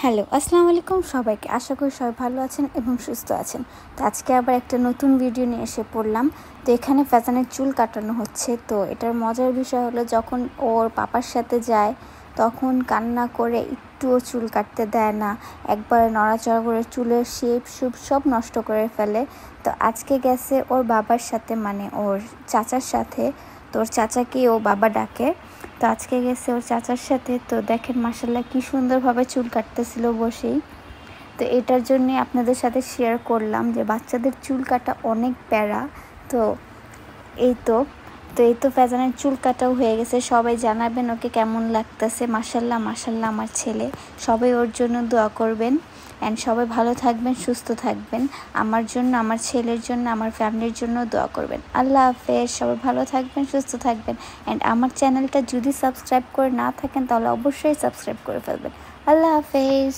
Hello, আসসালামু আলাইকুম সবাইকে। আশা করি সবাই ভালো আছেন এবং সুস্থ আছেন। তো আজকে আবার একটা নতুন ভিডিও নিয়ে এসে পড়লাম। তো এখানে ফাজানের চুল কাটানো হচ্ছে। তো এটার মজার বিষয় হলো যখন ওর পাপার সাথে যায় তখন কান্না করে একটুও চুল কাটতে দেয় না, একবারে নড়াচড়া করে চুলের শেপ সব নষ্ট করে ফেলে। তো আজকে গেছে ওর বাবার সাথে, মানে ওর চাচার সাথে। তো ওর চাচাকে ও বাবা ডাকে। তো আজকে গেছে ওর চাচার সাথে। তো দেখেন মাশাআল্লাহ কি সুন্দরভাবে চুল কাটতেছিল বসেই। তো এটার জন্যে আপনাদের সাথে শেয়ার করলাম যে বাচ্চাদের চুল কাটা অনেক প্যারা। তো এই তো ফ্যাজানের চুল কাটাও হয়ে গেছে। সবাই জানাবেন ওকে কেমন লাগতেছে। মাশাআল্লাহ আমার ছেলে। সবাই ওর জন্য দোয়া করবেন অ্যান্ড সবাই ভালো থাকবেন, সুস্থ থাকবেন। আমার জন্য, আমার ছেলের জন্য, আমার ফ্যামিলির জন্য দোয়া করবেন। আল্লাহ হাফেজ। সবাই ভালো থাকবেন, সুস্থ থাকবেন। অ্যান্ড আমার চ্যানেলটা যদি সাবস্ক্রাইব করে না থাকেন তাহলে অবশ্যই সাবস্ক্রাইব করে ফেলবেন। আল্লাহ হাফেজ।